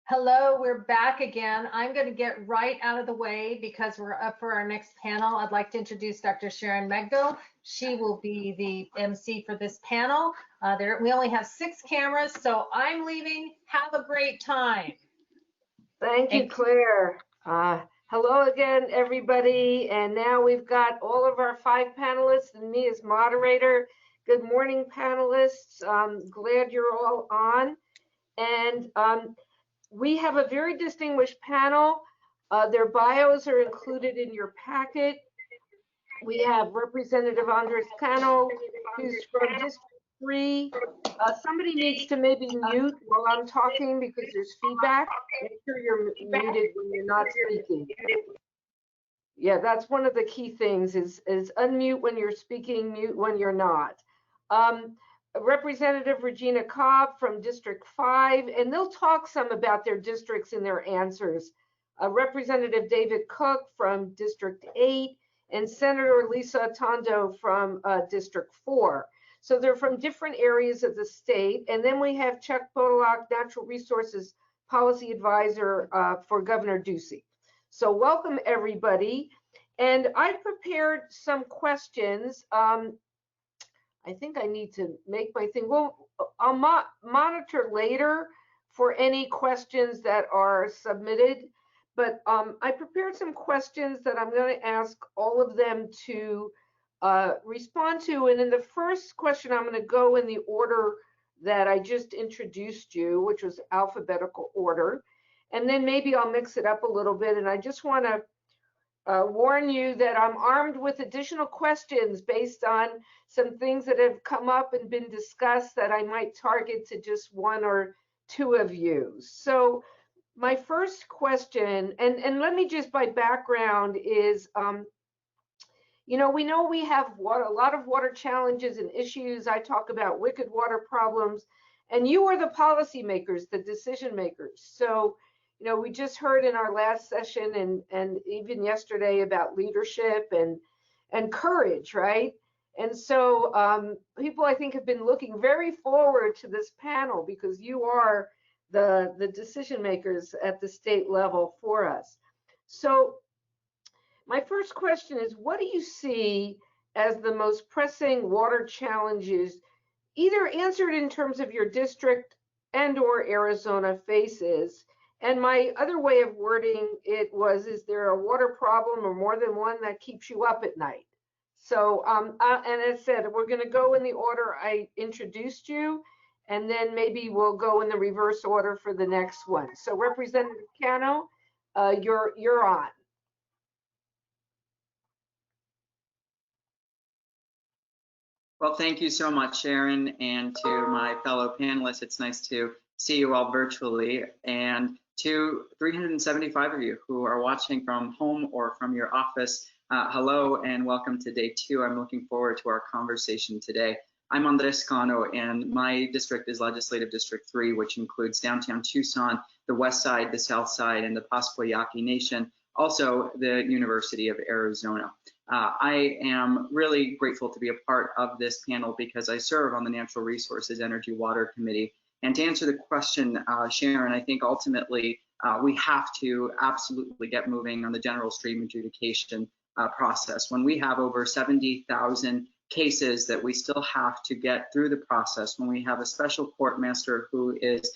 Hello, we're back again. I'm going to get right out of the way because we're up for our next panel. I'd like to introduce Dr. Sharon Mengo. She will be the MC for this panel. We only have 6 cameras, so I'm leaving. Have a great time. Thank you, Claire. Hello again, everybody. And now we've got all of our 5 panelists and me as moderator. Good morning, panelists. Glad you're all on. And we have a very distinguished panel. Their bios are included in your packet. We have Representative Andrés Cano, who's from District 3. Somebody needs to maybe mute while I'm talking because there's feedback. Make sure you're muted when you're not speaking. Yeah, that's one of the key things is unmute when you're speaking, mute when you're not. Representative Regina Cobb from District 5, and they'll talk some about their districts and their answers. Representative David Cook from District 8, and Senator Lisa Otondo from District 4. So they're from different areas of the state. And then we have Chuck Podolak, Natural Resources Policy Advisor for Governor Ducey. So welcome, everybody. And I prepared some questions. I think I need to make my thing. Well, I'll monitor later for any questions that are submitted. But I prepared some questions that I'm going to ask all of them to respond to. And in the first question, I'm going to go in the order that I just introduced you, which was alphabetical order. And then maybe I'll mix it up a little bit. And I just want to warn you that I'm armed with additional questions based on some things that have come up and been discussed that I might target to just 1 or 2 of you. So my first question, and let me just by background is, you know we have a lot of water challenges and issues. I talk about wicked water problems, and you are the policymakers, the decision makers. So, you know, we just heard in our last session and even yesterday about leadership and courage, right? And so people, I think, have been looking very forward to this panel because you are the decision makers at the state level for us. So my first question is, what do you see as the most pressing water challenges, either answered in terms of your district and or Arizona faces? And my other way of wording it was, is there a water problem or more than one that keeps you up at night? So, and as I said, we're going to go in the order I introduced you, and then maybe we'll go in the reverse order for the next one. So Representative Cano, you're on. Well, thank you so much, Sharon, and to my fellow panelists. It's nice to see you all virtually, and to 375 of you who are watching from home or from your office, hello and welcome to day 2. I'm looking forward to our conversation today. I'm Andrés Cano, and my district is Legislative District 3, which includes downtown Tucson, the west side, the south side, and the Pascua Yaqui Nation, also the University of Arizona. I am really grateful to be a part of this panel because I serve on the Natural Resources Energy Water Committee. And to answer the question, Sharon, I think ultimately we have to absolutely get moving on the general stream adjudication process. When we have over 70,000 cases that we still have to get through the process, when we have a special court master who is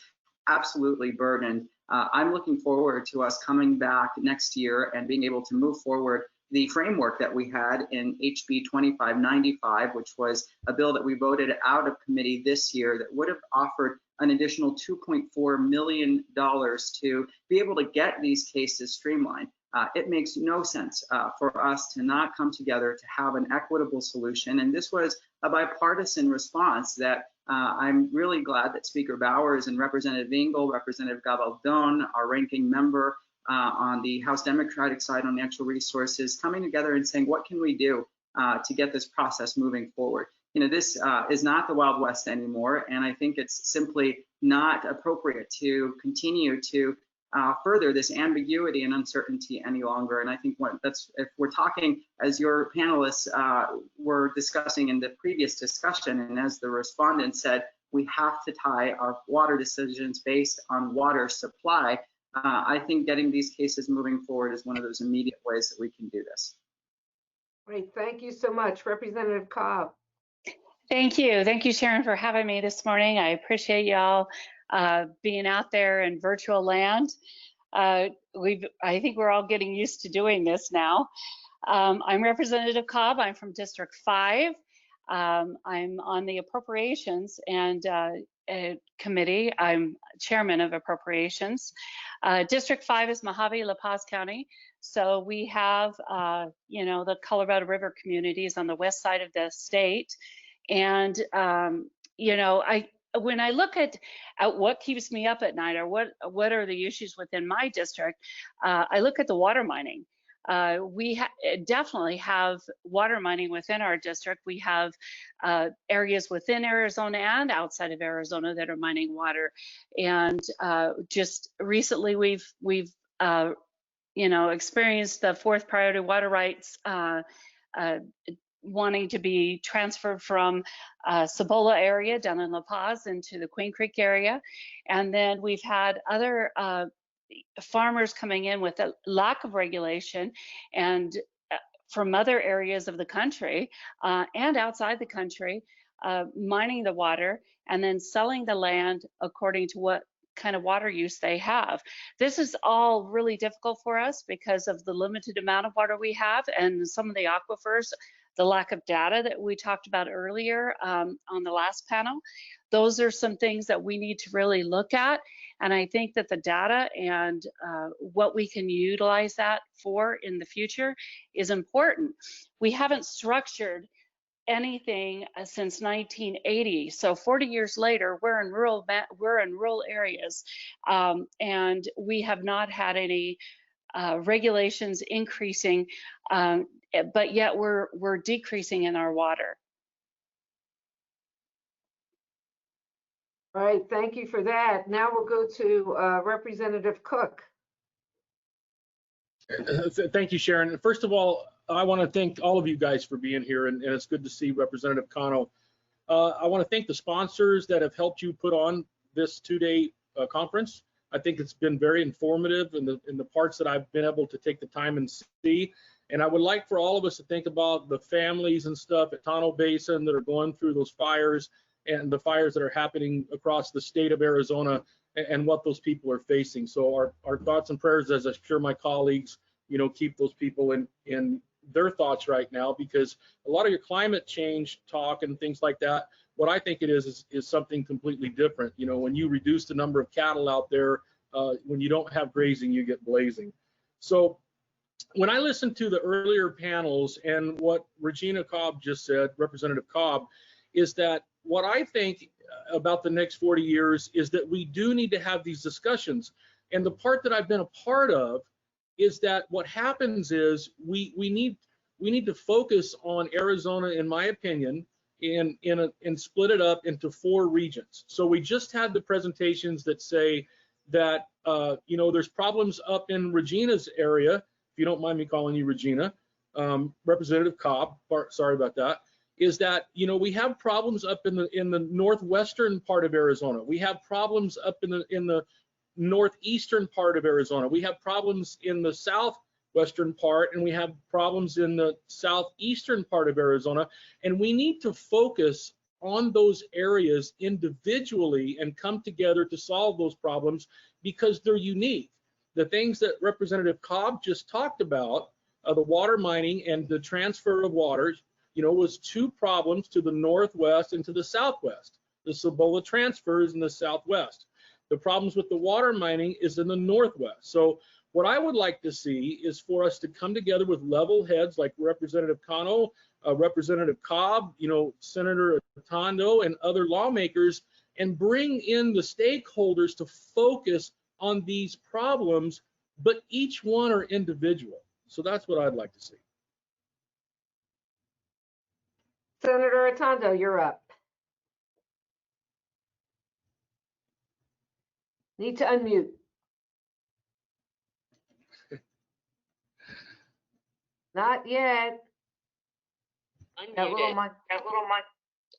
absolutely burdened, I'm looking forward to us coming back next year and being able to move forward the framework that we had in HB 2595, which was a bill that we voted out of committee this year that would have offered an additional $2.4 million to be able to get these cases streamlined. It makes no sense for us to not come together to have an equitable solution. And this was a bipartisan response that I'm really glad that Speaker Bowers and Representative Engel, Representative Gabaldon, our ranking member on the House Democratic side on natural resources, coming together and saying, what can we do to get this process moving forward? You know, this is not the Wild West anymore, and I think it's simply not appropriate to continue to further this ambiguity and uncertainty any longer. And I think if we're talking, as your panelists were discussing in the previous discussion, and as the respondent said, we have to tie our water decisions based on water supply. I think getting these cases moving forward is one of those immediate ways that we can do this. Great, thank you so much. Representative Cobb. Thank you. Thank you, Sharon, for having me this morning. I appreciate y'all being out there in virtual land. I think we're all getting used to doing this now. I'm Representative Cobb. I'm from District 5. I'm on the Appropriations and Committee. I'm Chairman of Appropriations. District 5 is Mojave, La Paz County. So we have, the Colorado River communities on the west side of the state. And, when I look at what keeps me up at night, or what are the issues within my district, I look at the water mining. We definitely have water mining within our district. We have areas within Arizona and outside of Arizona that are mining water. And just recently, we've experienced the fourth priority water rights wanting to be transferred from Cibola area down in La Paz into the Queen Creek area. And then we've had other farmers coming in with a lack of regulation and from other areas of the country and outside the country, mining the water and then selling the land according to what kind of water use they have. This is all really difficult for us because of the limited amount of water we have and some of the aquifers, the lack of data that we talked about earlier on the last panel. Those are some things that we need to really look at. And I think that the data and what we can utilize that for in the future is important. We haven't structured anything since 1980. So 40 years later, we're in rural areas, and we have not had any regulations increasing, but yet we're decreasing in our water. All right, thank you for that. Now we'll go to Representative Cook. Thank you, Sharon. First of all, I want to thank all of you guys for being here, and it's good to see Representative Cano. I want to thank the sponsors that have helped you put on this two-day conference. I think it's been very informative in the parts that I've been able to take the time and see. And I would like for all of us to think about the families and stuff at Cano Basin that are going through those fires and the fires that are happening across the state of Arizona and what those people are facing. So our thoughts and prayers, as I'm sure my colleagues, keep those people in their thoughts right now, because a lot of your climate change talk and things like that, what I think it is something completely different. When you reduce the number of cattle out there, when you don't have grazing, you get blazing. So when I listened to the earlier panels and what Regina Cobb just said, Representative Cobb, is that what I think about the next 40 years is that we do need to have these discussions. And the part that I've been a part of is that what happens is we need to focus on Arizona, in my opinion, and split it up into 4 regions. So we just had the presentations that say that there's problems up in Regina's area, if you don't mind me calling you Regina, Representative Cobb, sorry about that, is that we have problems up in the northwestern part of Arizona. We have problems up in the northeastern part of Arizona. We have problems in the southwestern part, and we have problems in the southeastern part of Arizona. And we need to focus on those areas individually and come together to solve those problems because they're unique. The things that Representative Cobb just talked about, the water mining and the transfer of water, was 2 problems to the northwest and to the southwest. The Cibola transfer is in the southwest. The problems with the water mining is in the northwest. So what I would like to see is for us to come together with level heads like Representative Cano, Representative Cobb, Senator Otondo, and other lawmakers, and bring in the stakeholders to focus on these problems, but each one are individual. So that's what I'd like to see. Senator Otondo, you're up. Need to unmute. Not yet. Unmuted. That little mic.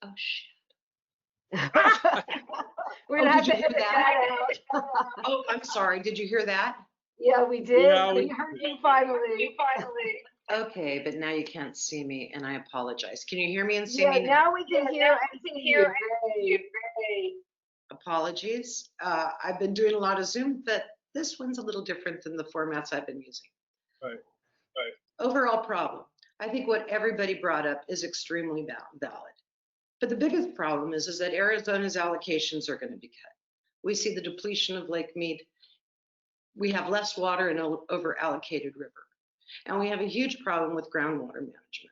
Oh shit. We're gonna have did to you hear edit that? that out. Oh, I'm sorry. Did you hear that? Yeah, we did. Yeah, We heard you finally. Okay, but now you can't see me, and I apologize. Can you hear me and see Yeah, me? now we can hear and see you. Great. Apologies. I've been doing a lot of Zoom, but this one's a little different than the formats I've been using. Right. Overall problem. I think what everybody brought up is extremely valid. But the biggest problem is that Arizona's allocations are going to be cut. We see the depletion of Lake Mead. We have less water in an over-allocated river. And we have a huge problem with groundwater management.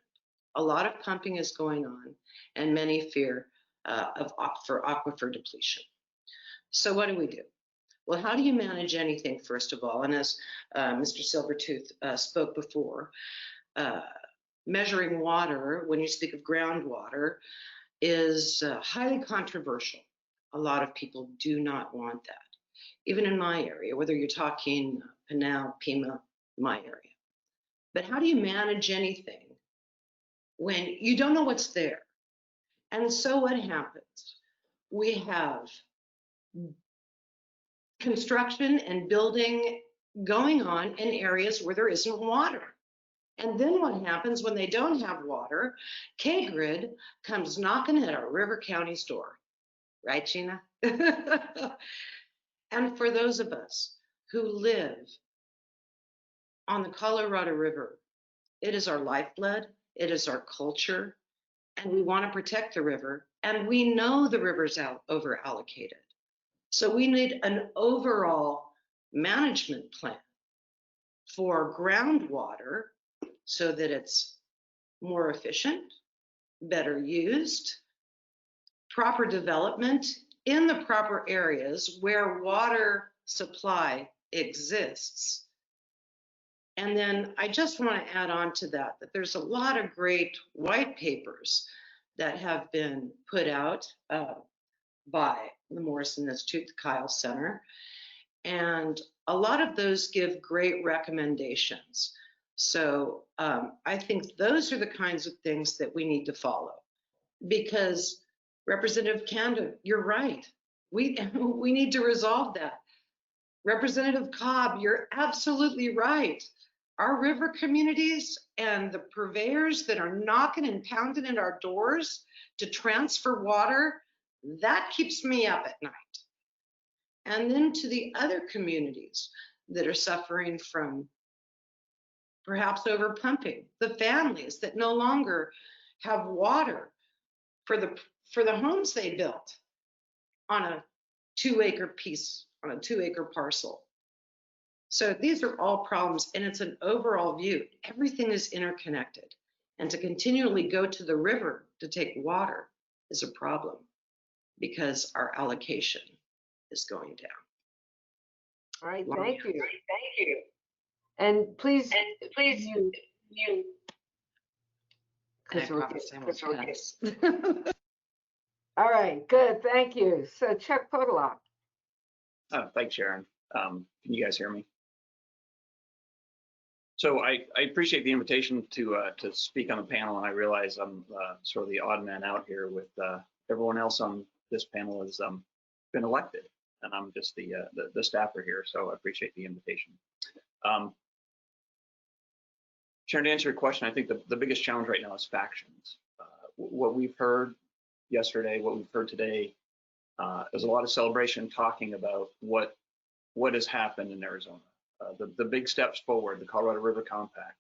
A lot of pumping is going on, and many fear for aquifer depletion. So what do we do? Well, how do you manage anything, first of all? And as Mr. Silvertooth spoke before, measuring water, when you speak of groundwater, is highly controversial. A lot of people do not want that, even in my area, whether you're talking Pinal, Pima, my area. But how do you manage anything when you don't know what's there? And so what happens? We have construction and building going on in areas where there isn't water. And then what happens when they don't have water? K-Grid comes knocking at our River County's door, right, Gina? And for those of us who live on the Colorado River, it is our lifeblood, it is our culture, and we want to protect the river, and we know the river's over allocated. So we need an overall management plan for groundwater so that it's more efficient, better used, proper development in the proper areas where water supply exists. And then I just want to add on to that there's a lot of great white papers that have been put out by the Morrison Institute, the Kyle Center. And a lot of those give great recommendations. So I think those are the kinds of things that we need to follow. Because Representative Cano, you're right. We need to resolve that. Representative Cobb, you're absolutely right. Our river communities and the purveyors that are knocking and pounding at our doors to transfer water, that keeps me up at night. And then to the other communities that are suffering from perhaps overpumping, the families that no longer have water for the homes they built on a 2-acre piece, on a 2-acre parcel. So these are all problems, and it's an overall view. Everything is interconnected, and to continually go to the river to take water is a problem because our allocation is going down. All right, thank you. And please you. All right, good, thank you. So Chuck Podolak. Thanks, Sharon. Can you guys hear me? So I appreciate the invitation to speak on the panel, and I realize I'm sort of the odd man out here with everyone else on this panel has been elected, and I'm just the staffer here, so I appreciate the invitation. Sharon, to answer your question, I think the biggest challenge right now is factions. What we've heard yesterday, what we've heard today, there's a lot of celebration talking about what has happened in Arizona. The big steps forward, the Colorado River Compact,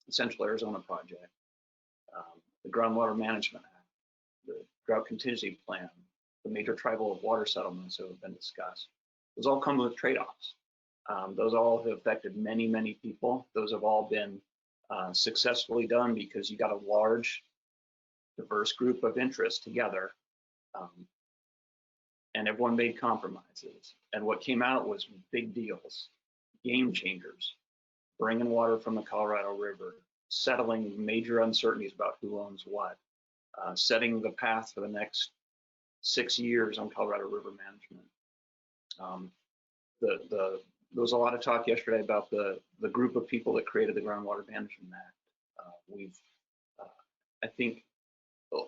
the Central Arizona Project, the Groundwater Management Act, the Drought Contingency Plan, the major tribal water settlements that have been discussed. Those all come with trade-offs. Those all have affected many, many people. Those have all been successfully done because you got a large, diverse group of interests together, and everyone made compromises. And what came out was big deals, game changers, bringing water from the Colorado River, settling major uncertainties about who owns what, setting the path for the next 6 years on Colorado River management. There was a lot of talk yesterday about the group of people that created the Groundwater Management Act. I think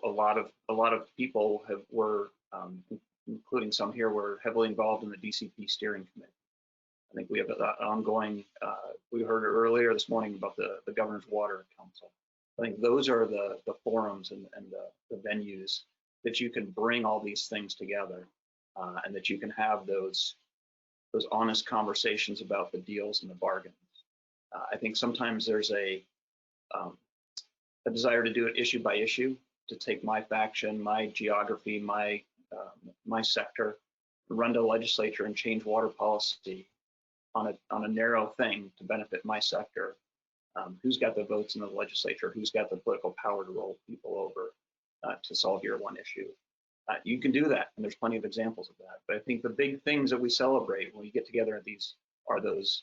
a lot of people were, including some here, were heavily involved in the DCP steering committee. I think we have an ongoing, we heard earlier this morning about the Governor's Water Council. I think those are the forums and the venues that you can bring all these things together, and that you can have those honest conversations about the deals and the bargains. I think sometimes there's a desire to do it issue by issue, to take my faction, my geography, my sector, run to the legislature and change water policy on a narrow thing to benefit my sector. Who's got the votes in the legislature? Who's got the political power to roll people over to solve your one issue? You can do that, and there's plenty of examples of that. But I think the big things that we celebrate when we get together at these are those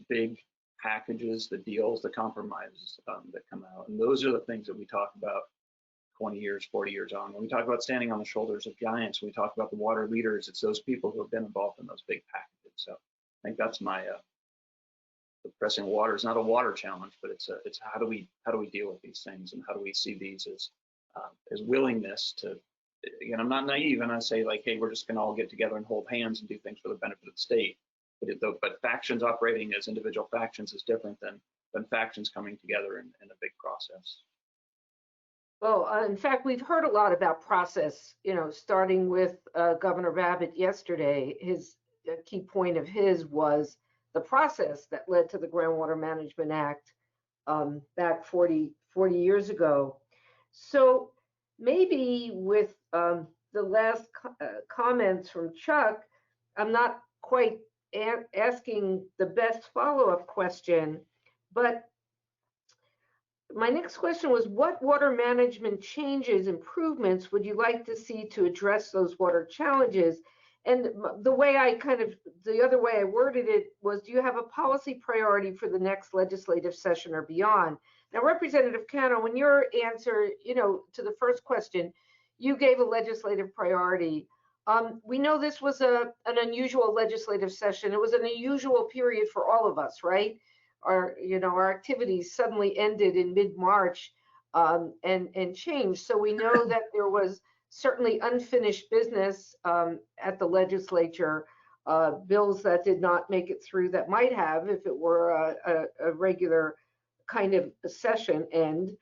big packages, the deals, the compromises that come out. And those are the things that we talk about 20 years, 40 years on. When we talk about standing on the shoulders of giants, when we talk about the water leaders, it's those people who have been involved in those big packages. So I think that's my the pressing water is not a water challenge, but it's how do we deal with these things, and how do we see these as willingness to. Again, I'm not naive, and I say like, hey, we're just going to all get together and hold hands and do things for the benefit of the state. But factions operating as individual factions is different than factions coming together in a big process. Well, in fact, we've heard a lot about process, starting with Governor Babbitt yesterday. His key point of his was the process that led to the Groundwater Management Act back 40 years ago. So maybe with the last comments from Chuck, I'm not quite asking the best follow-up question, but my next question was, what water management changes, improvements would you like to see to address those water challenges? And the other way I worded it was, do you have a policy priority for the next legislative session or beyond? Now, Representative Cano, in your answer, to the first question, you gave a legislative priority. We know this was an unusual legislative session. It was an unusual period for all of us, right? Our activities suddenly ended in mid-March and changed. So we know that there was certainly unfinished business at the legislature, bills that did not make it through that might have if it were a regular kind of a session end.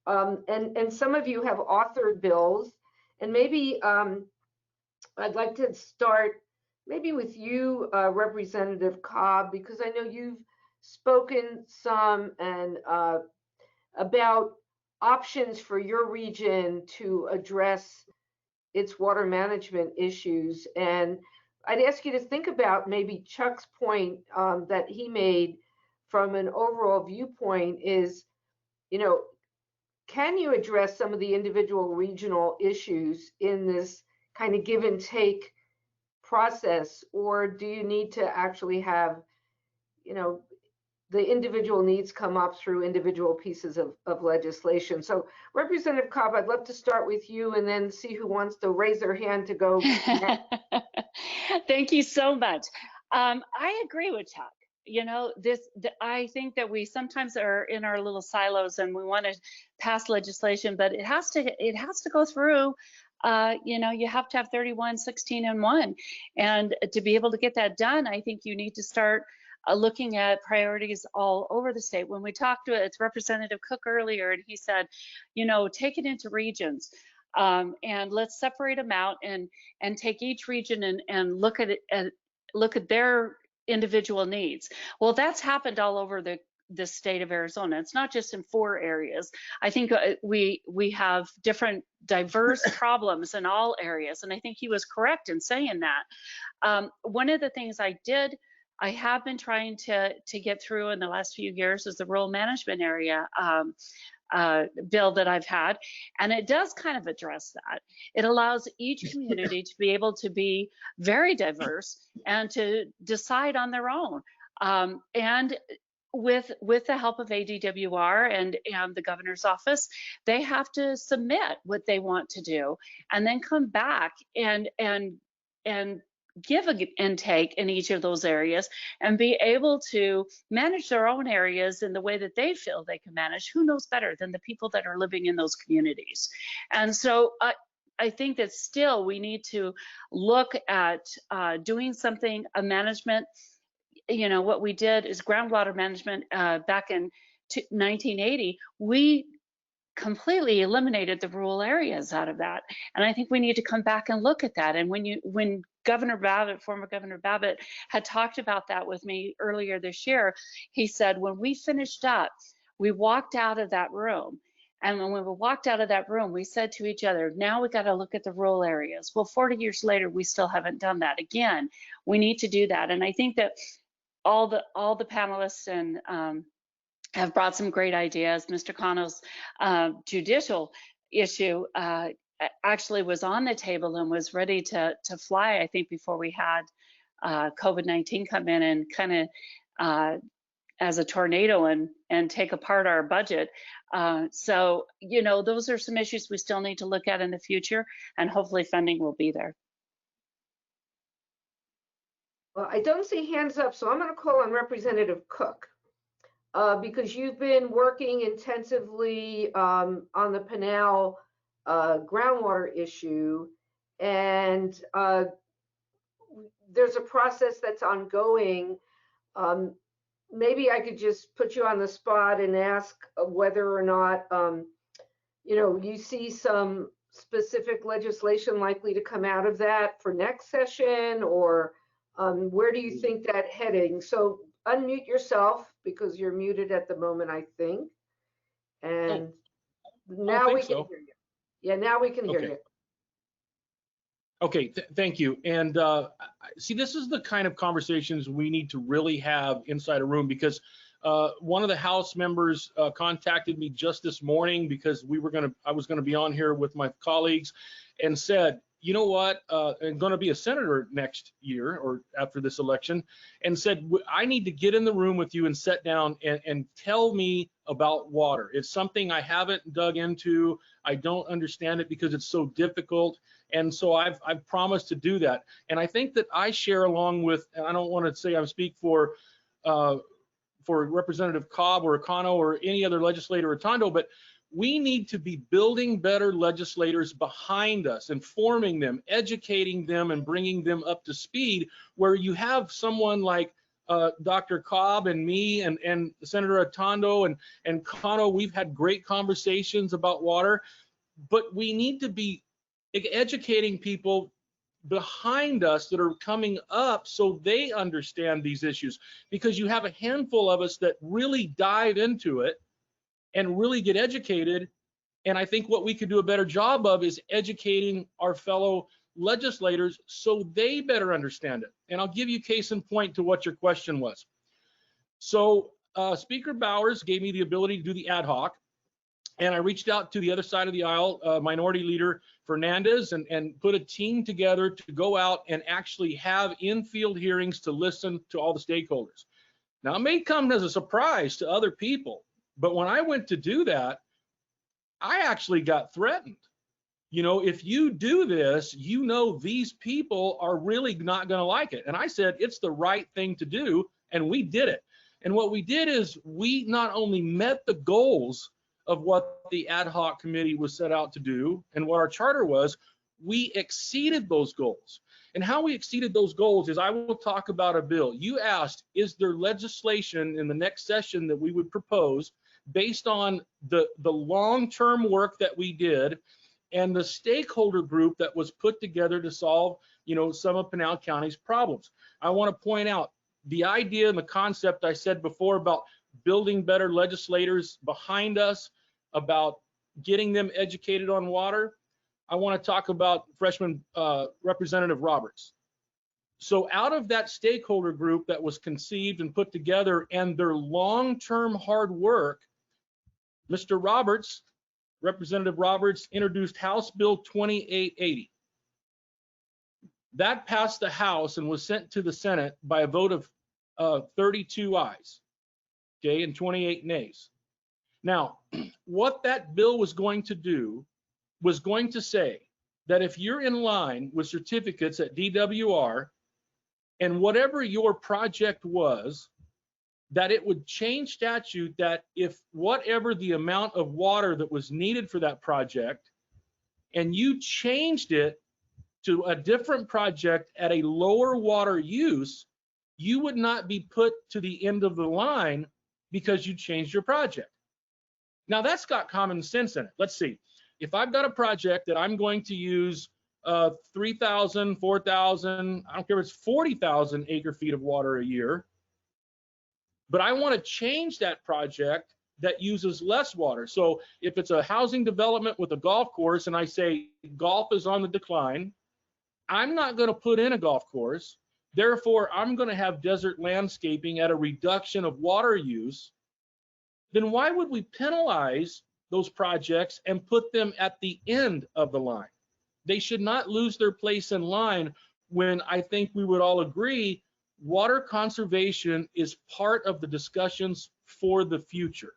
And some of you have authored bills, and maybe I'd like to start maybe with you, Representative Cobb, because I know you've spoken some and about options for your region to address its water management issues. And I'd ask you to think about maybe Chuck's point that he made from an overall viewpoint is, can you address some of the individual regional issues in this kind of give and take process, or do you need to actually have, the individual needs come up through individual pieces of legislation? So Representative Cobb, I'd love to start with you and then see who wants to raise their hand to go next. Thank you so much. I agree with Chuck. I think that we sometimes are in our little silos and we want to pass legislation, but it has to go through. You have to have 31, 16, and 1. And to be able to get that done, I think you need to start looking at priorities all over the state. When we talked to Representative Cook earlier, and he said, take it into regions, and let's separate them out and take each region and look at it and look at their individual needs. Well, that's happened all over the state of Arizona. It's not just in 4 areas. I think we have different diverse problems in all areas, and I think he was correct in saying that. One of the things I have been trying to get through in the last few years is the rural management area bill that I've had, and it does kind of address that. It allows each community to be able to be very diverse and to decide on their own. And with the help of ADWR and the governor's office, they have to submit what they want to do and then come back and give an intake in each of those areas and be able to manage their own areas in the way that they feel they can manage. Who knows better than the people that are living in those communities? And so I think that still we need to look at doing something, a management. You know, what we did is groundwater management back in 1980. We completely eliminated the rural areas out of that. And I think we need to come back and look at that. And when Governor Babbitt, former Governor Babbitt, had talked about that with me earlier this year, he said, when we finished up, we walked out of that room. And when we walked out of that room, we said to each other, now we got to look at the rural areas. Well, 40 years later, we still haven't done that. Again, we need to do that. And I think that all the panelists and have brought some great ideas. Mr. Cano's judicial issue actually was on the table and was ready to fly, I think, before we had COVID-19 come in and kind of as a tornado and take apart our budget. So, you know, those are some issues we still need to look at in the future, and hopefully funding will be there. Well, I don't see hands up, so I'm going to call on Representative Cook. Because you've been working intensively on the Pinal groundwater issue, and there's a process that's ongoing. Maybe I could just put you on the spot and ask whether or not, you know, you see some specific legislation likely to come out of that for next session, or where do you think that heading? So unmute yourself because you're muted at the moment, I think. And now we can hear you. Yeah, now we can hear you. Okay, thank you. And see, this is the kind of conversations we need to really have inside a room, because one of the House members contacted me just this morning because I was gonna be on here with my colleagues, and said, you know what, I'm going to be a senator next year or after this election, and said, I need to get in the room with you and sit down and tell me about water. It's something I haven't dug into. I don't understand it because it's so difficult. And so I've promised to do that. And I think that I share along with, and I don't want to say I speak for Representative Cobb or Cano or any other legislator or Otondo, but we need to be building better legislators behind us, informing them, educating them, and bringing them up to speed, where you have someone like Dr. Cobb and me and Senator Otondo and Cano. We've had great conversations about water, but we need to be educating people behind us that are coming up so they understand these issues, because you have a handful of us that really dive into it and really get educated. And I think what we could do a better job of is educating our fellow legislators so they better understand it. And I'll give you case in point to what your question was. So Speaker Bowers gave me the ability to do the ad hoc, and I reached out to the other side of the aisle, Minority Leader Fernandez, and put a team together to go out and actually have in-field hearings to listen to all the stakeholders. Now, it may come as a surprise to other people, but when I went to do that, I actually got threatened. You know, if you do this, you know these people are really not going to like it. And I said, it's the right thing to do, and we did it. And what we did is we not only met the goals of what the ad hoc committee was set out to do and what our charter was, we exceeded those goals. And how we exceeded those goals is, I will talk about a bill. You asked, is there legislation in the next session that we would propose based on the long-term work that we did and the stakeholder group that was put together to solve, you know, some of Pinal County's problems. I want to point out the idea and the concept I said before about building better legislators behind us, about getting them educated on water. I want to talk about freshman Representative Roberts. So out of that stakeholder group that was conceived and put together and their long-term hard work, Mr. Roberts, Representative Roberts, introduced House Bill 2880. That passed the House and was sent to the Senate by a vote of 32 ayes, okay, and 28 nays. Now, what that bill was going to do was going to say that if you're in line with certificates at DWR and whatever your project was, that it would change statute that if whatever the amount of water that was needed for that project, and you changed it to a different project at a lower water use, you would not be put to the end of the line because you changed your project. Now that's got common sense in it. Let's see. If I've got a project that I'm going to use 3,000, 4,000, I don't care if it's 40,000 acre feet of water a year, but I want to change that project that uses less water. So if it's a housing development with a golf course and I say golf is on the decline, I'm not going to put in a golf course. Therefore, I'm going to have desert landscaping at a reduction of water use. Then why would we penalize those projects and put them at the end of the line? They should not lose their place in line when I think we would all agree water conservation is part of the discussions for the future.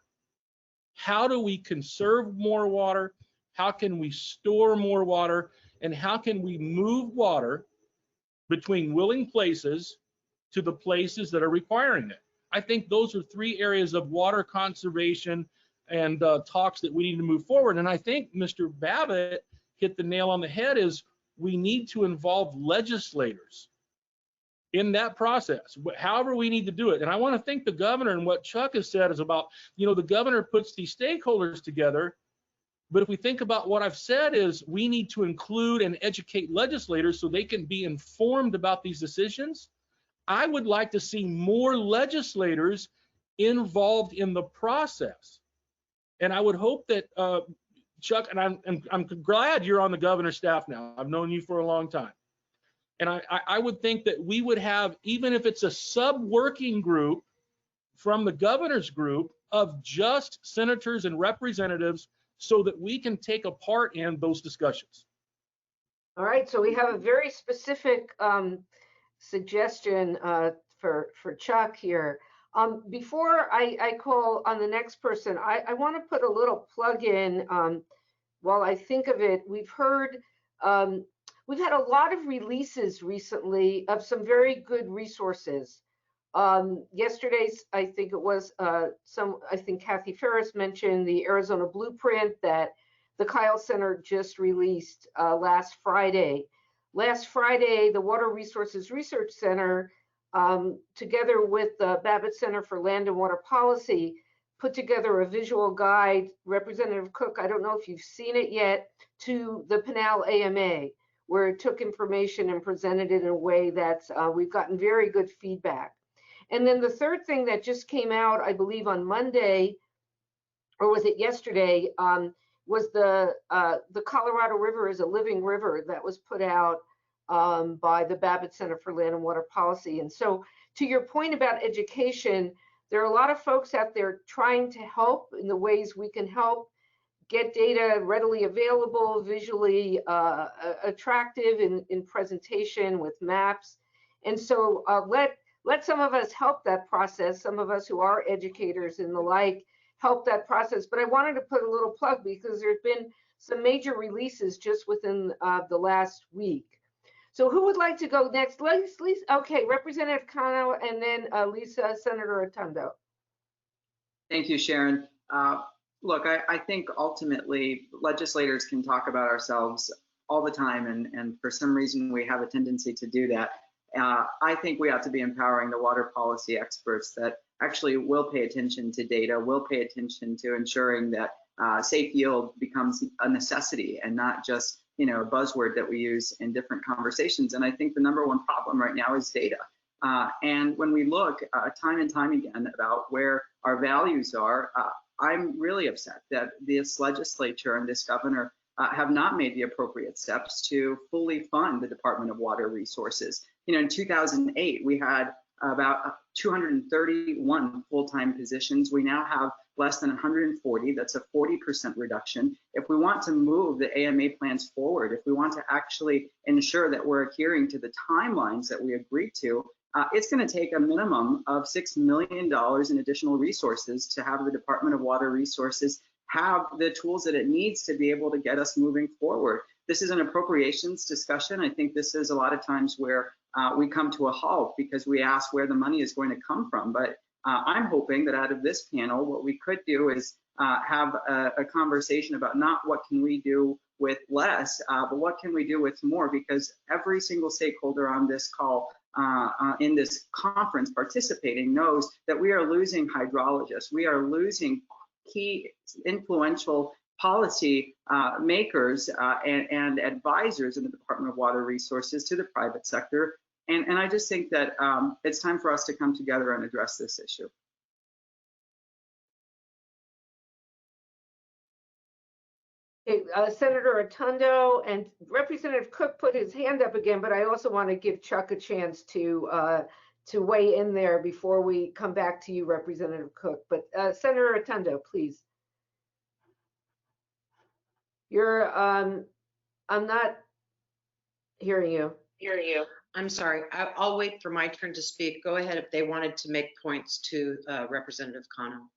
How do we conserve more water? How can we store more water? And how can we move water between willing places to the places that are requiring it? I think those are three areas of water conservation and talks that we need to move forward. And I think Mr. Babbitt hit the nail on the head is we need to involve legislators in that process, however we need to do it. And I want to thank the governor, and what Chuck has said is about, you know, the governor puts these stakeholders together. But if we think about what I've said is we need to include and educate legislators so they can be informed about these decisions. I would like to see more legislators involved in the process. And I would hope that Chuck, and I'm glad you're on the governor's staff now. I've known you for a long time. And I would think that we would have, even if it's a sub-working group from the governor's group of just senators and representatives so that we can take a part in those discussions. All right, so we have a very specific suggestion for Chuck here. Before I call on the next person, I want to put a little plug in while I think of it. We've heard, we've had a lot of releases recently of some very good resources. Yesterday's, I think it was I think Kathy Ferris mentioned the Arizona Blueprint that the Kyle Center just released last Friday. Last Friday, the Water Resources Research Center, together with the Babbitt Center for Land and Water Policy, put together a visual guide. Representative Cook, I don't know if you've seen it yet, to the Pinal AMA, where it took information and presented it in a way that we've gotten very good feedback. And then the third thing that just came out, I believe on Monday, or was it yesterday, was the Colorado River is a living river that was put out by the Babbitt Center for Land and Water Policy. And so to your point about education, there are a lot of folks out there trying to help in the ways we can help get data readily available, visually attractive in presentation with maps. And so let some of us help that process, some of us who are educators and the like, help that process. But I wanted to put a little plug because there's been some major releases just within the last week. So who would like to go next? Lisa, okay, Representative Cano, and then Lisa, Senator Otondo. Thank you, Sharon. Look, I think ultimately legislators can talk about ourselves all the time, and for some reason we have a tendency to do that. I think we ought to be empowering the water policy experts that actually will pay attention to data, will pay attention to ensuring that safe yield becomes a necessity and not just, you know, a buzzword that we use in different conversations. And I think the number one problem right now is data. And when we look time and time again about where our values are, I'm really upset that this legislature and this governor have not made the appropriate steps to fully fund the Department of Water Resources. You know, in 2008, we had about 231 full-time positions. We now have less than 140. That's a 40% reduction. If we want to move the AMA plans forward, if we want to actually ensure that we're adhering to the timelines that we agreed to, it's going to take a minimum of $6 million in additional resources to have the Department of Water Resources have the tools that it needs to be able to get us moving forward. This is an appropriations discussion. I think this is a lot of times where we come to a halt because we ask where the money is going to come from. But I'm hoping that out of this panel, what we could do is have a conversation about not what can we do with less, but what can we do with more, because every single stakeholder on this call, in this conference participating, knows that we are losing hydrologists. We are losing key influential policy makers and advisors in the Department of Water Resources to the private sector. And I just think that it's time for us to come together and address this issue. Okay, Senator Otondo and Representative Cook put his hand up again, but I also want to give Chuck a chance to weigh in there before we come back to you, Representative Cook. But Senator Otondo, please. You're I'm not hearing you. I'm sorry. I'll wait for my turn to speak. Go ahead if they wanted to make points to Representative Cano.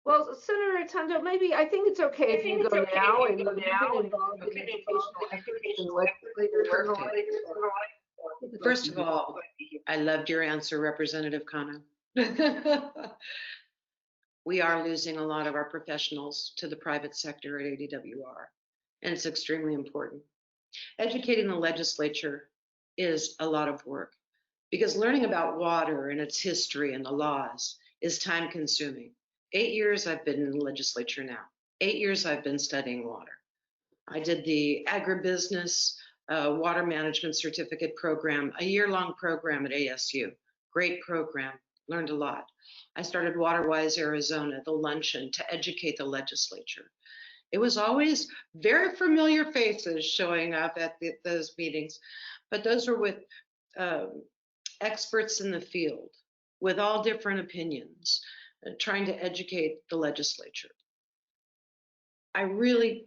Well, Senator Otondo, maybe I think it's okay if you go now, and you've been involved in educational efforts and legislators. First of all, I loved your answer, Representative Cano. We are losing a lot of our professionals to the private sector at ADWR, and it's extremely important. Educating the legislature is a lot of work because learning about water and its history and the laws is time consuming. 8 years I've been in the legislature now. 8 years I've been studying water. I did the agribusiness water management certificate program, a year-long program at ASU. Great program, learned a lot. I started WaterWise Arizona, the luncheon, to educate the legislature. It was always very familiar faces showing up at those meetings, but those were with experts in the field with all different opinions, trying to educate the legislature. I really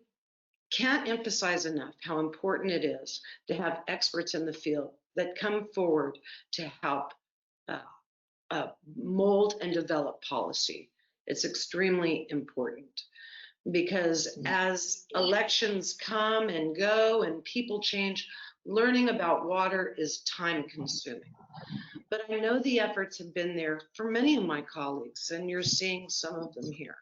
can't emphasize enough how important it is to have experts in the field that come forward to help mold and develop policy. It's extremely important because as elections come and go and people change, learning about water is time consuming. But I know the efforts have been there for many of my colleagues, and you're seeing some of them here.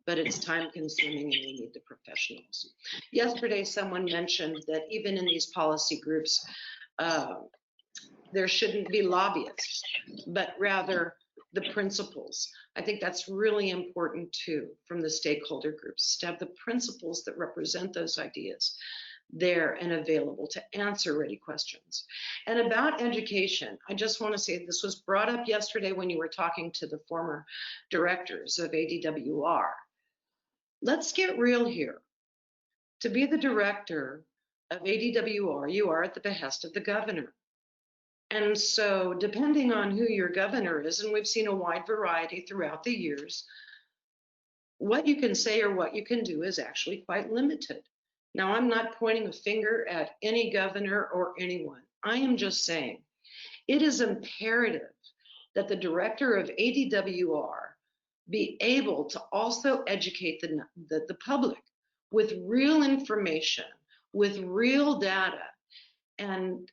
But it's time consuming and we need the professionals. Yesterday, someone mentioned that even in these policy groups, there shouldn't be lobbyists, but rather the principals. I think that's really important too from the stakeholder groups, to have the principals that represent those ideas there and available to answer ready questions. And about education, I just want to say this was brought up yesterday when you were talking to the former directors of ADWR. Let's get real here. To be the director of ADWR, you are at the behest of the governor. And so depending on who your governor is, and we've seen a wide variety throughout the years, what you can say or what you can do is actually quite limited. Now, I'm not pointing a finger at any governor or anyone. I am just saying it is imperative that the director of ADWR be able to also educate the public with real information, with real data, and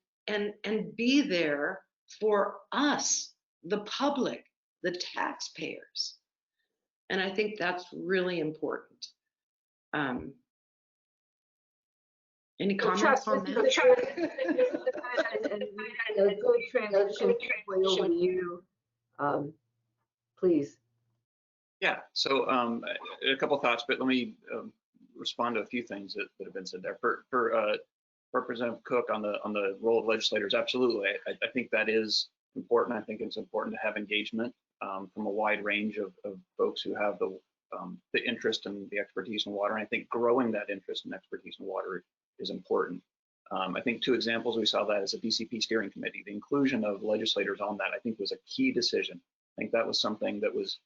be there for us, the public, the taxpayers. And I think that's really important. Any comments on that? And a good transition over to you, please. Yeah, so a couple thoughts, but let me respond to a few things that have been said there. For Representative Cook on the role of legislators, absolutely. I think that is important. I think it's important to have engagement from a wide range of folks who have the interest and the expertise in water. And I think growing that interest and expertise in water is important. I think two examples we saw that as a DCP steering committee. The inclusion of legislators on that, I think, was a key decision. I think that was something that was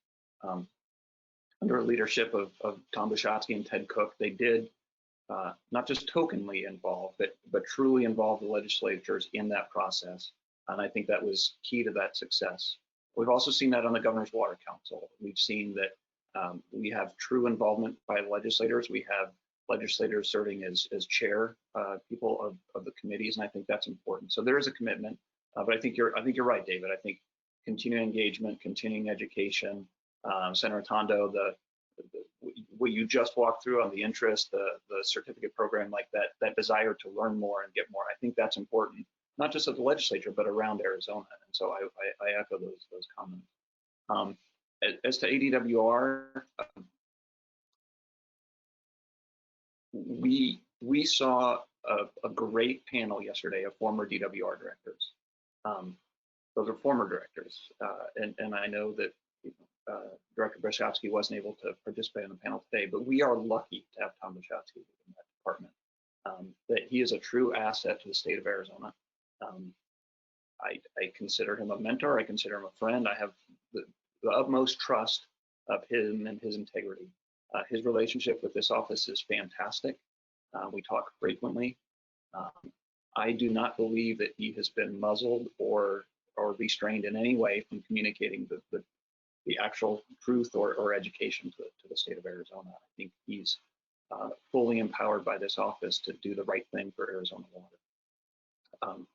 under leadership of Tom Bishotsky and Ted Cook. They did not just tokenly involve, but truly involve the legislatures in that process. And I think that was key to that success. We've also seen that on the Governor's Water Council. We've seen that we have true involvement by legislators. We have legislators serving as chair people of the committees, and I think that's important. So there is a commitment, but I think you're right, David. I think continuing engagement, continuing education, Senator Otondo, what you just walked through on the interest, the certificate program, like that desire to learn more and get more. I think that's important, not just at the legislature, but around Arizona. And so I echo those comments. As to ADWR, we saw a great panel yesterday of former DWR directors. Those are former directors, and I know that Director Brzezinski wasn't able to participate on the panel today, but we are lucky to have Tom Brzezinski in that department. That he is a true asset to the state of Arizona. I consider him a mentor. I consider him a friend. I have the utmost trust of him and his integrity. His relationship with this office is fantastic. We talk frequently. I do not believe that he has been muzzled or restrained in any way from communicating the actual truth or education to the state of Arizona. I think he's fully empowered by this office to do the right thing for Arizona water.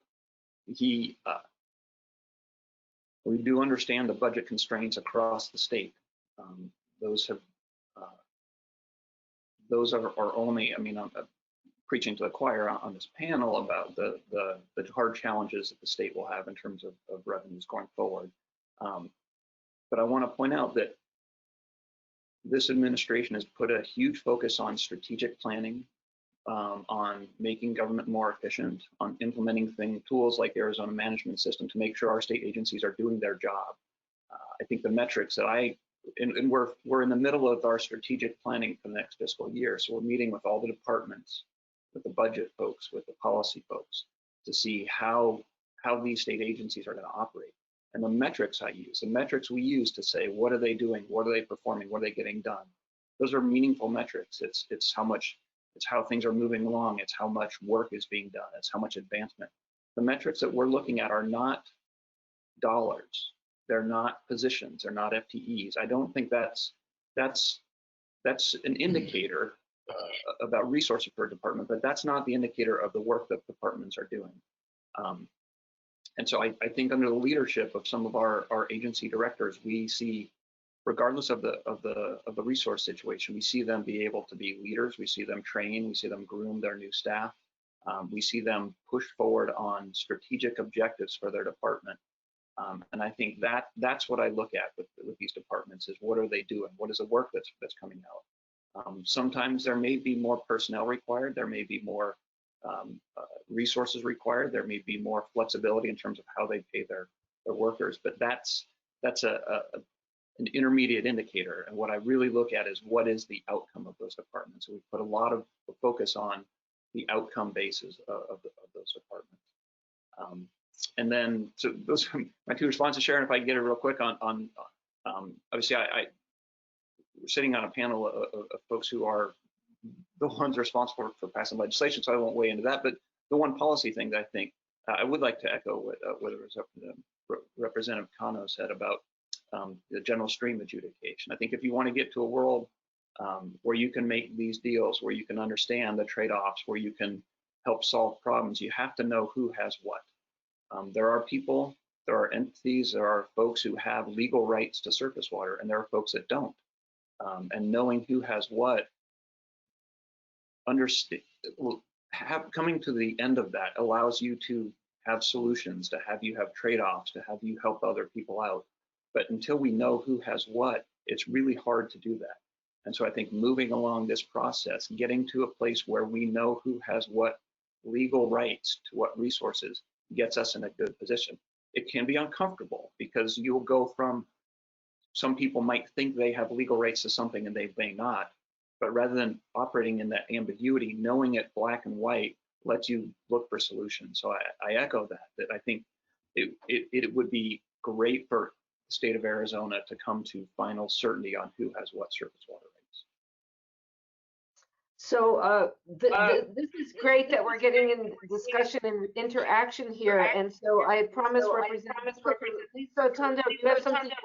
We do understand the budget constraints across the state. Those are only, I mean, I'm preaching to the choir on this panel about the hard challenges that the state will have in terms of revenues going forward. But I want to point out that this administration has put a huge focus on strategic planning, on making government more efficient, on implementing tools like the Arizona Management System to make sure our state agencies are doing their job. I think the metrics that and we're in the middle of our strategic planning for the next fiscal year. So we're meeting with all the departments, with the budget folks, with the policy folks, to see how these state agencies are going to operate. And the metrics the metrics we use to say, what are they doing? What are they performing? What are they getting done? Those are meaningful metrics. It's how things are moving along. It's how much work is being done. It's how much advancement. The metrics that we're looking at are not dollars. They're not positions. They're not FTEs. I don't think that's an indicator about resources per department, but that's not the indicator of the work that departments are doing. And so I think under the leadership of some of our agency directors, we see, regardless of the resource situation, we see them be able to be leaders. We see them train. We see them groom their new staff. We see them push forward on strategic objectives for their department. And I think that's what I look at with these departments is what are they doing? What is the work that's coming out? Sometimes there may be more personnel required. There may be more resources required. There may be more flexibility in terms of how they pay their workers, but that's an intermediate indicator. And what I really look at is what is the outcome of those departments. So we put a lot of focus on the outcome basis of those departments. And then, so those are my two responses. Sharon, if I can get it real quick on obviously we're sitting on a panel of folks who are the ones responsible for passing legislation, so I won't weigh into that. But the one policy thing that I think I would like to echo what Representative Cano said about the general stream adjudication. I think if you want to get to a world where you can make these deals, where you can understand the trade-offs, where you can help solve problems, you have to know who has what. There are people, there are entities, there are folks who have legal rights to surface water, and there are folks that don't. And knowing who has what, coming to the end of that allows you to have solutions, to have you have trade-offs, to have you help other people out. But until we know who has what, it's really hard to do that. And so I think moving along this process, getting to a place where we know who has what legal rights to what resources gets us in a good position. It can be uncomfortable because you'll go from, some people might think they have legal rights to something and they may not, but rather than operating in that ambiguity, knowing it black and white lets you look for solutions. So I echo that I think it would be great for the state of Arizona to come to final certainty on who has what surface water rights. So this is great that we're getting in discussion and interaction here. And so I promise Representative Lisa Otondo, you have something you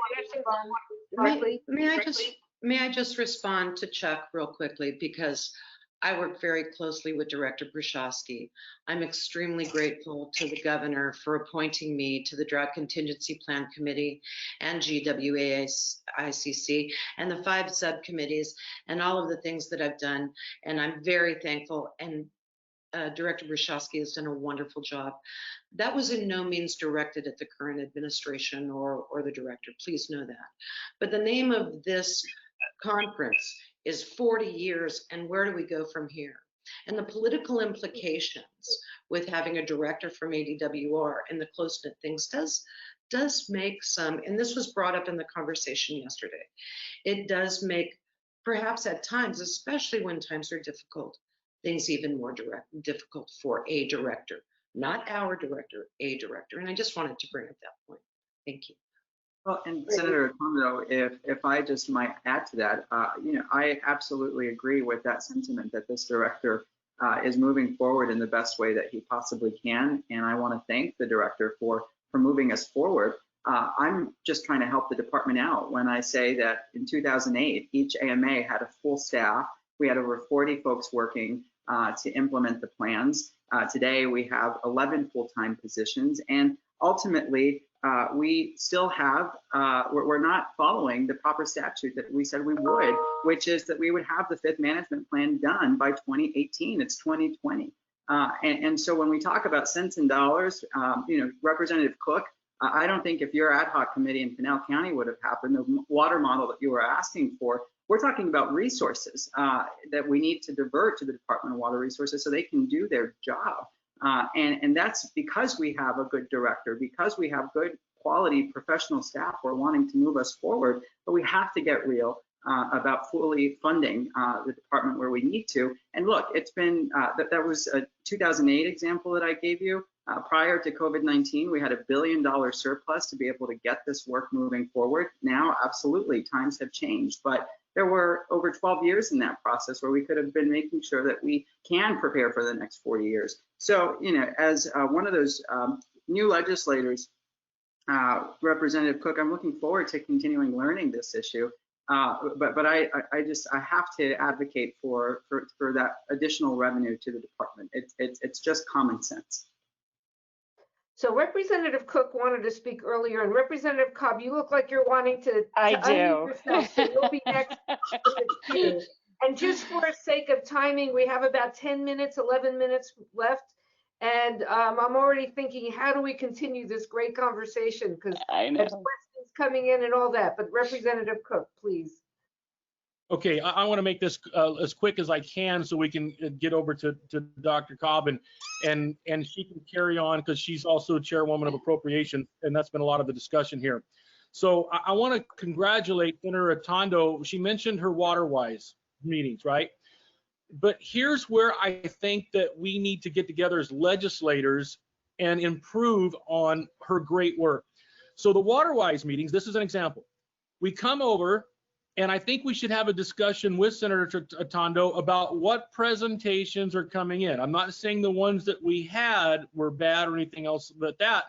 want to May I just respond to Chuck real quickly, because I work very closely with Director Bruszowski. I'm extremely grateful to the governor for appointing me to the Drought Contingency Plan Committee and GWAICC and the 5 subcommittees and all of the things that I've done. And I'm very thankful. And Director Bruszowski has done a wonderful job. That was in no means directed at the current administration or the director. Please know that. But the name of this conference is 40 years, and where do we go from here? And the political implications with having a director from ADWR and the close-knit things does make some, and this was brought up in the conversation yesterday, it does make, perhaps at times, especially when times are difficult, things even more difficult for a director, not our director, a director. And I just wanted to bring up that point. Thank you. Well, and Senator Otondo, if I just might add to that, I absolutely agree with that sentiment that this director is moving forward in the best way that he possibly can, and I want to thank the director for moving us forward. I'm just trying to help the department out when I say that in 2008, each AMA had a full staff. We had over 40 folks working to implement the plans. Today, we have 11 full-time positions, and ultimately, we still have, we're not following the proper statute that we said we would, which is that we would have the 5th management plan done by 2018. It's 2020. And so when we talk about cents and dollars, Representative Cook, I don't think if your ad hoc committee in Pinal County would have happened, the water model that you were asking for, we're talking about resources that we need to divert to the Department of Water Resources so they can do their job. And that's because we have a good director, because we have good quality professional staff who are wanting to move us forward, but we have to get real about fully funding the department where we need to. And look, it's been, that was a 2008 example that I gave you. Prior to COVID-19, we had $1 billion surplus to be able to get this work moving forward. Now, absolutely, times have changed, but there were over 12 years in that process where we could have been making sure that we can prepare for the next 40 years. So, as one of those new legislators, Representative Cook, I'm looking forward to continuing learning this issue. But I have to advocate for that additional revenue to the department. It's just common sense. So Representative Cook wanted to speak earlier, and Representative Cobb, you look like you're wanting to unmute yourself, so you'll be next. And just for the sake of timing, we have about 10 minutes, 11 minutes left. And I'm already thinking, how do we continue this great conversation? Because there's questions coming in and all that. But Representative Cook, please. Okay, I want to make this as quick as I can so we can get over to Dr. Cobb and she can carry on because she's also chairwoman of appropriation, and that's been a lot of the discussion here. So I want to congratulate Senator Otondo. She mentioned her WaterWise meetings, right? But here's where I think that we need to get together as legislators and improve on her great work. So the WaterWise meetings, this is an example. We come over, and I think we should have a discussion with Senator Otondo about what presentations are coming in. I'm not saying the ones that we had were bad or anything else but that,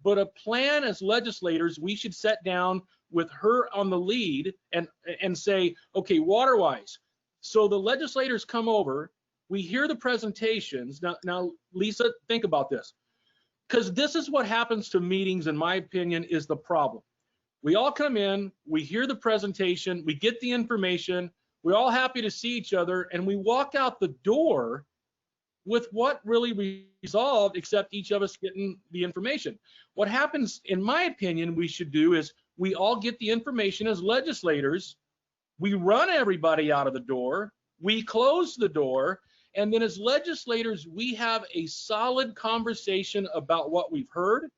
but a plan as legislators, we should sit down with her on the lead and say, okay, WaterWise. So the legislators come over, we hear the presentations. Now, Lisa, think about this, because this is what happens to meetings, in my opinion, is the problem. We all come in, we hear the presentation, we get the information, we're all happy to see each other, and we walk out the door with what really resolved except each of us getting the information. What happens, in my opinion, we should do is we all get the information as legislators, we run everybody out of the door, we close the door, and then as legislators, we have a solid conversation about what we've heard,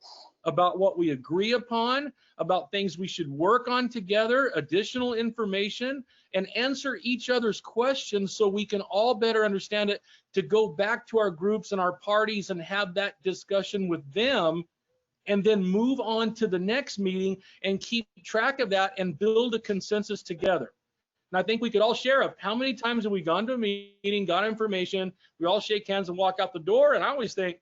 about what we agree upon, about things we should work on together, additional information, and answer each other's questions so we can all better understand it, to go back to our groups and our parties and have that discussion with them, and then move on to the next meeting and keep track of that and build a consensus together. And I think we could all share of how many times have we gone to a meeting, got information, we all shake hands and walk out the door, and I always think,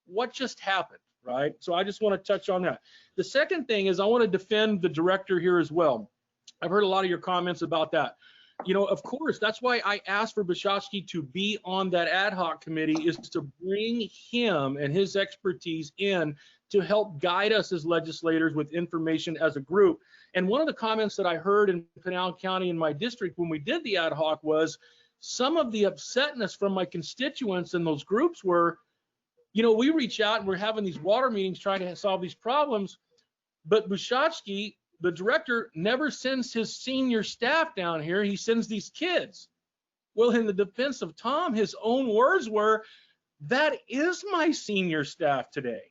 what just happened? Right? So I just want to touch on that. The second thing is I want to defend the director here as well. I've heard a lot of your comments about that. you know, of course, that's why I asked for Bashofsky to be on that ad hoc committee, is to bring him and his expertise in to help guide us as legislators with information as a group. And one of the comments that I heard in Pinal County in my district when we did the ad hoc was some of the upsetness from my constituents in those groups were, you know, we reach out and we're having these water meetings trying to solve these problems, but Bashofsky, the director, never sends his senior staff down here. He sends these kids. Well, in the defense of Tom, his own words were, that is my senior staff today.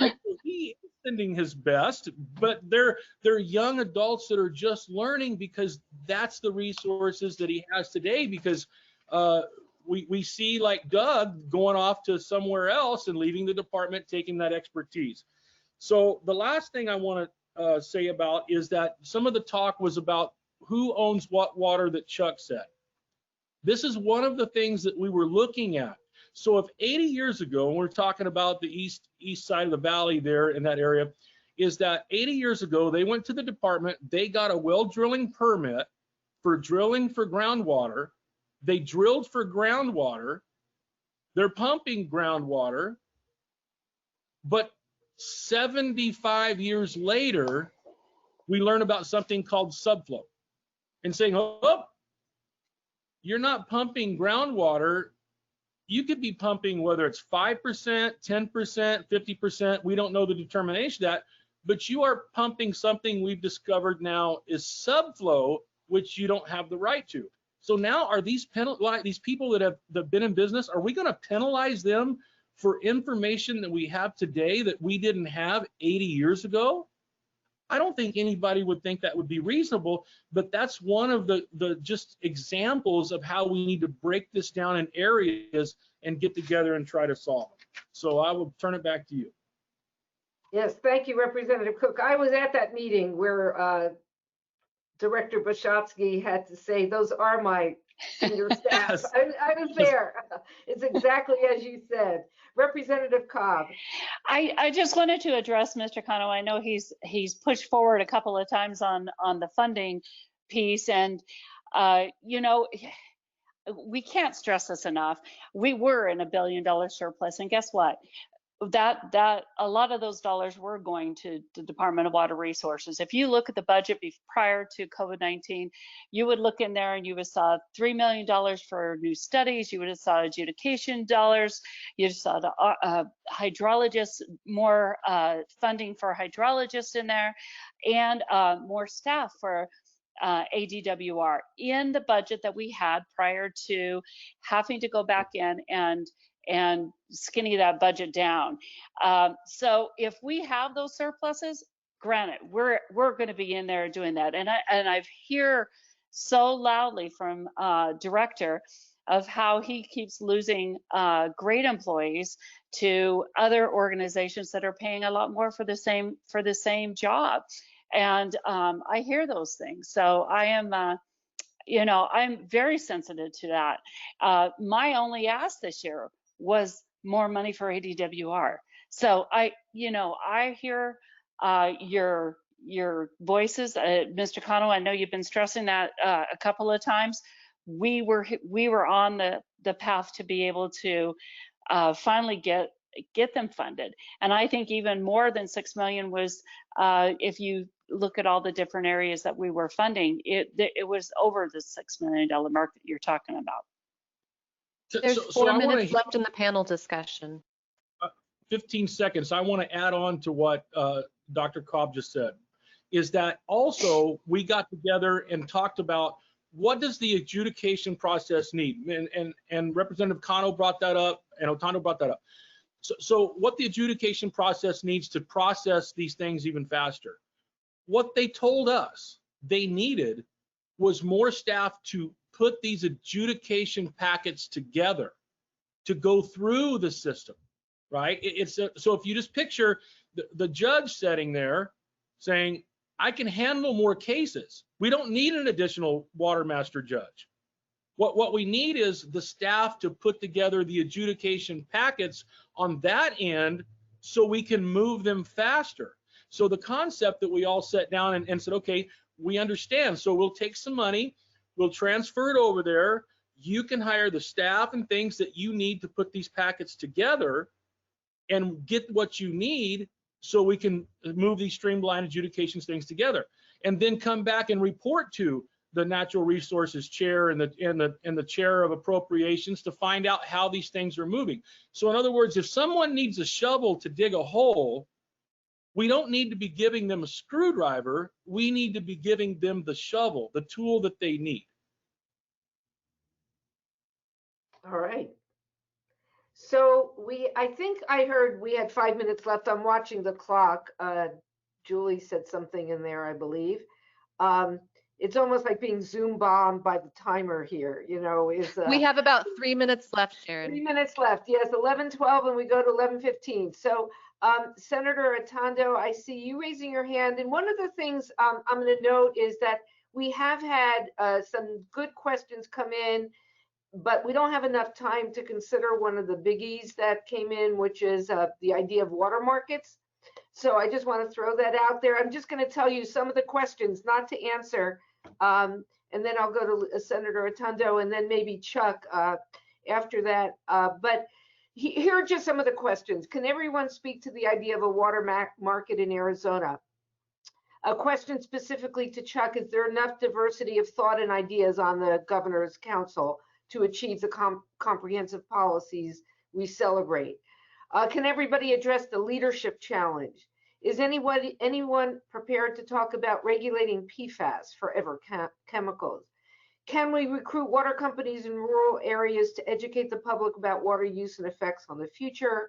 Right? He is sending his best, but they're young adults that are just learning, because that's the resources that he has today. Because we see like Doug going off to somewhere else and leaving the department, taking that expertise. So the last thing I want to say about is that some of the talk was about who owns what water that Chuck said. This is one of the things that we were looking at. So if 80 years ago, and we're talking about the east side of the valley there in that area, is that 80 years ago, they went to the department, they got a well drilling permit for drilling for groundwater. They drilled for groundwater. They're pumping groundwater. But 75 years later, we learn about something called subflow and saying, oh, you're not pumping groundwater. You could be pumping whether it's 5%, 10%, 50%. We don't know the determination of that, but you are pumping something we've discovered now is subflow, which you don't have the right to. So now are these people that have been in business, are we going to penalize them for information that we have today that we didn't have 80 years ago? I don't think anybody would think that would be reasonable, but that's one of the just examples of how we need to break this down in areas and get together and try to solve it. So I will turn it back to you. Yes, thank you, Representative Cook. I was at that meeting where Director Bashofsky had to say, those are my senior staff. Yes. I was there. It's exactly as you said. Representative Cobb. I just wanted to address Mr. Cano. I know he's pushed forward a couple of times on the funding piece, and you know, we can't stress this enough. We were in $1 billion surplus, and guess what? That a lot of those dollars were going to the Department of Water Resources. If you look at the budget prior to COVID-19, you would look in there and you would saw $3 million for new studies. You would have saw adjudication dollars. You saw the hydrologists, more funding for hydrologists in there, and more staff for ADWR in the budget that we had prior to having to go back in and skinny that budget down. So if we have those surpluses, granted, we're going to be in there doing that. And I've hear so loudly from director of how he keeps losing great employees to other organizations that are paying a lot more for the same job. And I hear those things. So I am, you know, I'm very sensitive to that. My only ask this year was more money for ADWR. So I hear your voices, Mr. Cano. I know you've been stressing that a couple of times. We were on the path to be able to finally get them funded, and I think even more than $6 million was, if you look at all the different areas that we were funding, it was over the $6 million mark that you're talking about. There's 4 minutes left in the panel discussion. 15 seconds. I want to add on to what Dr. Cobb just said, is that also we got together and talked about what does the adjudication process need? And Representative Cano brought that up, and Otondo brought that up. So what the adjudication process needs to process these things even faster. What they told us they needed was more staff to put these adjudication packets together to go through the system, right? So if you just picture the judge sitting there saying, I can handle more cases. We don't need an additional water master judge. What we need is the staff to put together the adjudication packets on that end so we can move them faster. So the concept that we all sat down and said, okay, we understand. So we'll take some money. We'll transfer it over there. You can hire the staff and things that you need to put these packets together and get what you need so we can move these streamlined adjudications things together, and then come back and report to the Natural Resources Chair and the Chair of Appropriations to find out how these things are moving. So in other words, if someone needs a shovel to dig a hole, we don't need to be giving them a screwdriver. We need to be giving them the shovel, the tool that they need. All right. So I think I heard we had 5 minutes left. I'm watching the clock. Julie said something in there, I believe. It's almost like being Zoom bombed by the timer here, you know. We have about 3 minutes left, Sharon. 3 minutes left. Yes, 11:12, and we go to 11:15. So, Senator Otondo, I see you raising your hand. And one of the things I'm going to note is that we have had some good questions come in, but we don't have enough time to consider one of the biggies that came in, which is the idea of water markets. So I just want to throw that out there. I'm just going to tell you some of the questions, not to answer, and then I'll go to Senator Otondo and then maybe Chuck after that. But here are just some of the questions. Can everyone speak to the idea of a water market in Arizona? A question specifically to Chuck: is there enough diversity of thought and ideas on the Governor's Council to achieve the comprehensive policies we celebrate? Can everybody address the leadership challenge? Is anyone prepared to talk about regulating PFAS, forever chemicals? Can we recruit water companies in rural areas to educate the public about water use and effects on the future?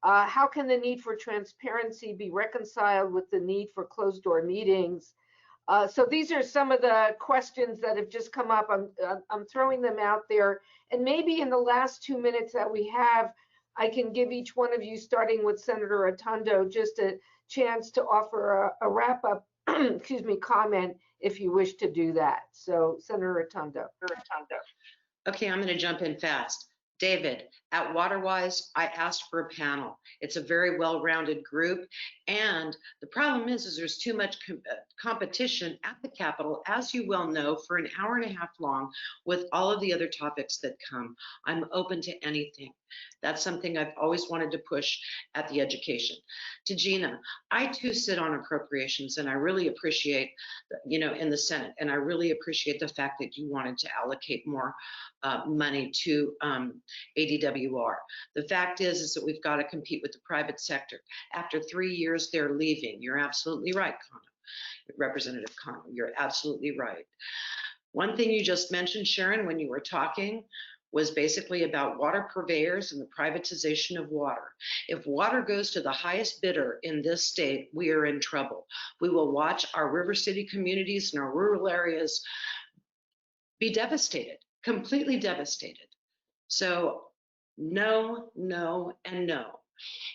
How can the need for transparency be reconciled with the need for closed-door meetings? So these are some of the questions that have just come up. I'm throwing them out there. And maybe in the last 2 minutes that we have, I can give each one of you, starting with Senator Otondo, just a chance to offer a wrap-up excuse me, comment if you wish to do that. So Senator Otondo. Okay, I'm going to jump in fast. David, at WaterWise, I asked for a panel. It's a very well-rounded group, and the problem is there's too much competition at the Capitol, as you well know, for an hour and a half long with all of the other topics that come. I'm open to anything. That's something I've always wanted to push at the education. To Gina, I too sit on appropriations, and I really appreciate, in the Senate, and I really appreciate the fact that you wanted to allocate more money to ADWR. The fact is that we've got to compete with the private sector. After 3 years, they're leaving. You're absolutely right, Cano. Representative Cano, you're absolutely right. One thing you just mentioned, Sharon, when you were talking, was basically about water purveyors and the privatization of water. If water goes to the highest bidder in this state, we are in trouble. We will watch our river city communities and our rural areas be devastated, completely devastated. So no, no, and no.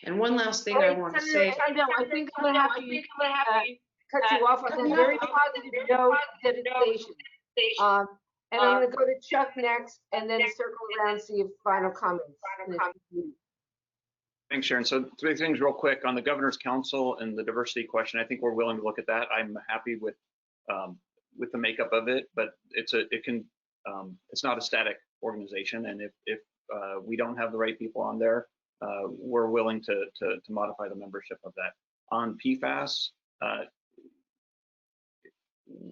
And one last thing I want to say. I think I'm going to have to cut you off on a very positive note, devastation. And I'm going to go to Chuck next, and then circle around and see if final comments. Thanks, Sharon. So 3 things real quick on the Governor's Council and the diversity question. I think we're willing to look at that. I'm happy with the makeup of it, but it's not a static organization, and if we don't have the right people on there, we're willing to modify the membership of that. On PFAS,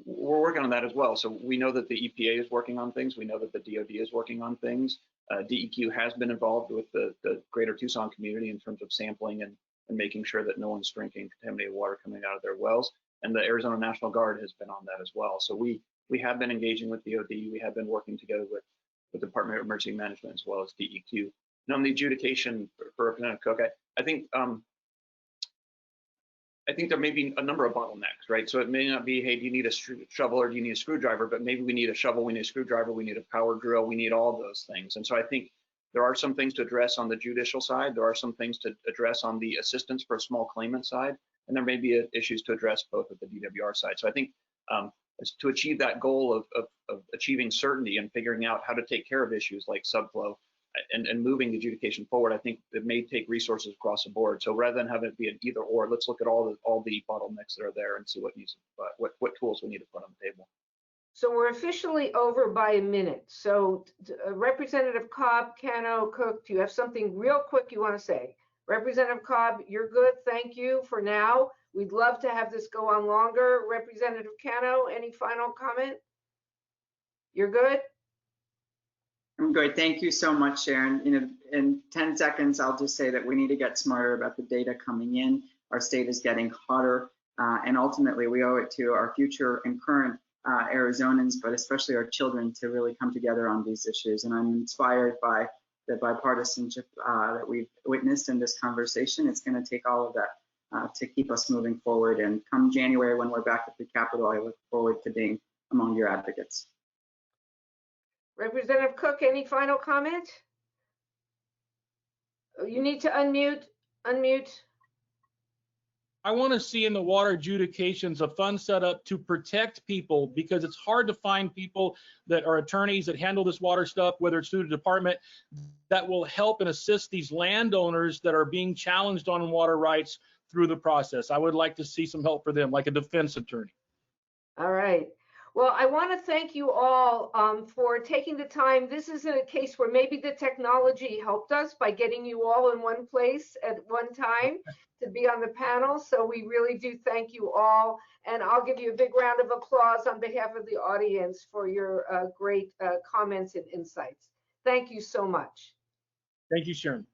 we're working on that as well. So we know that the EPA is working on things. We know that the DOD is working on things. DEQ has been involved with the greater Tucson community in terms of sampling and making sure that no one's drinking contaminated water coming out of their wells. And the Arizona National Guard has been on that as well. So we have been engaging with DOD. We have been working together with the Department of Emergency Management as well as DEQ. And on the adjudication for Representative Cook, I think there may be a number of bottlenecks, right? So it may not be, hey, do you need a shovel or do you need a screwdriver? But maybe we need a shovel, we need a screwdriver, we need a power drill, we need all of those things. And so I think there are some things to address on the judicial side. There are some things to address on the assistance for a small claimant side. And there may be issues to address both at the DWR side. So I think to achieve that goal of achieving certainty and figuring out how to take care of issues like subflow and moving the adjudication forward, I think it may take resources across the board. So rather than having it be an either or, let's look at all the bottlenecks that are there and see what tools we need to put on the table. So we're officially over by a minute. So Representative Cobb, Cano, Cook, do you have something real quick you want to say? Representative Cobb, you're good. Thank you for now. We'd love to have this go on longer. Representative Cano, any final comment? You're good? I'm good. Thank you so much, Sharon. In 10 seconds, I'll just say that we need to get smarter about the data coming in. Our state is getting hotter, and ultimately we owe it to our future and current Arizonans, but especially our children, to really come together on these issues. And I'm inspired by the bipartisanship that we've witnessed in this conversation. It's going to take all of that to keep us moving forward. And come January, when we're back at the Capitol, I look forward to being among your advocates. Representative Cook, any final comment? You need to unmute. I want to see in the water adjudications a fund set up to protect people, because it's hard to find people that are attorneys that handle this water stuff, whether it's through the department, that will help and assist these landowners that are being challenged on water rights through the process. I would like to see some help for them, like a defense attorney. All right. Well, I want to thank you all for taking the time. This is a case where maybe the technology helped us by getting you all in one place at one time to be on the panel. So we really do thank you all. And I'll give you a big round of applause on behalf of the audience for your great comments and insights. Thank you so much. Thank you, Sharon.